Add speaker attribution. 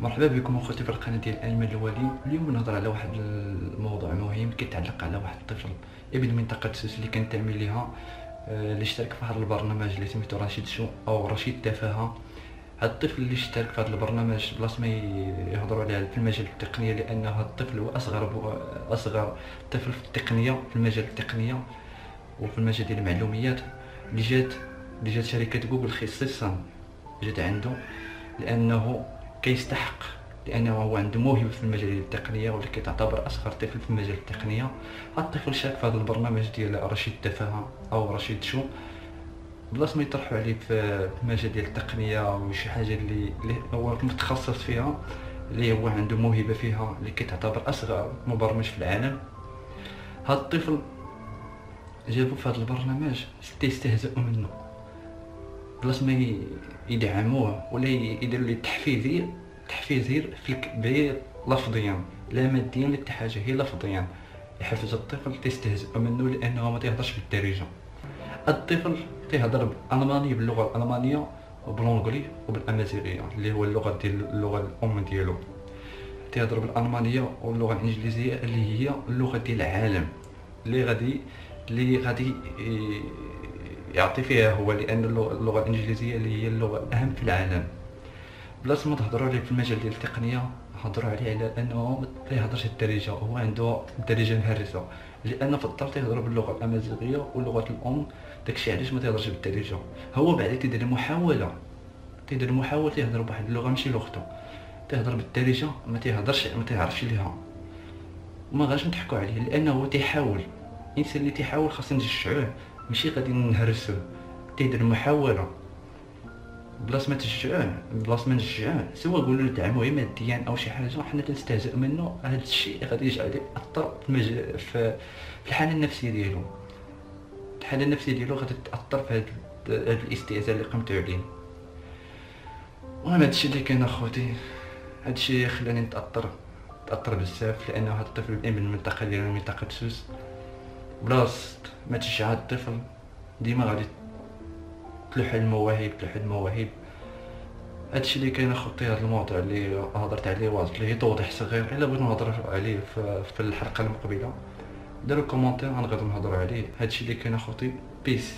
Speaker 1: مرحبا بكم اخوتي في القناه ديال ايمن الولي. اليوم نهضر على واحد الموضوع مهم كيتعلق على واحد الطفل ابن منطقه سوس اللي كنتمي ليها، اللي اشترك في هذا البرنامج اللي سميتو رشيد شو او رشيد تفاهه. هذا الطفل اللي اشترك في هذا البرنامج بلاص ما يهضروا عليه في المجال التقنيه، لان هذا الطفل هو اصغر طفل في التقنيه، في المجال التقنيه وفي المجال ديال المعلومات. اللي جات شركه جوجل خصيصا جات عنده لانه كيستحق، لانه هو عنده موهبه في المجال ديال التقنيه، واللي كتعتبر اصغر طفل في المجال التقنيه. هذا الطفل شارك في هذا البرنامج ديال رشيد تفاهه او رشيد شو، بلاص ما يطرحوا عليه في المجال ديال التقنيه وشي حاجه اللي هو متخصص فيها، اللي هو عنده موهبه فيها، اللي كتعتبر اصغر مبرمج في العالم. هذا الطفل جابوا في هذا البرنامج يستهزئوا منه، بلاص ما يدعموه ولا يديروا ليه تحفيزير لفظيا، لا ماديا لا حتى حاجه، هي لفظيا يحفز الطفل. تيستهزئوا منه لانه ما تيهضرش بالدارجه. الطفل تيهضر بالالمانيه، باللغه الالمانيه وبالانجلي وبالامازيغيه اللي هو اللغه الام ديالو. تيهضر بالالمانيه واللغه الانجليزيه اللي هي اللغه ديال العالم، اللي غادي يعطي فيها هو، لان اللغه الانجليزيه اللي هي اللغه الاهم في العالم. بلاص ما تهضروا عليه في المجال ديال التقنيه، هضروا عليه على انه ما يهضرش الدارجه، هو عنده الدارجه مهرسه، لان في الدار تيهضروا باللغه الامازيغيه واللغه الام. داكشي علاش ما تيهضرش بالدارجه. هو بعدا تيدير محاوله تيهضر بواحد اللغه ماشي لغته، تيهضر بالدارجه، ما تيعرفش ليها، وما غاش نضحكوا عليه لانه هو تيحاول. الانسان اللي تيحاول خاصنا نشجعوه، ماشي غادي نهرسوه. تيدير محاوله، بلاص ما تشجعوه، بلاص ما نشجعوه، سواء قولوا له دعموه ماديا او شي حاجه، حنا تنستهزئ منه. هذا الشيء غادي يجعل ياثر في الحاله النفسيه ديالو. الحاله النفسيه ديالو غادي تاثر في هذا الاستهزاء اللي قمتوا عليه. المهم هادشي اللي كاين اخوتي، هادشي خلاني نتاثر بزاف، لانه هذا الطفل ابن المنطقه ديالنا، منطقه سوس. بلاص ما تشجع هاد الطفل، ديما غادي تلوح المواهب. هادشي اللي كاين اخوتي. هذا الموضوع اللي هضرت عليه واصل ليه توضيح صغير، الا بغيتو نهضر عليه في الحلقه المقبله ديروا كومونتير، غنقدروا نهضروا عليه. هادشي اللي كاين اخوتي. بيس.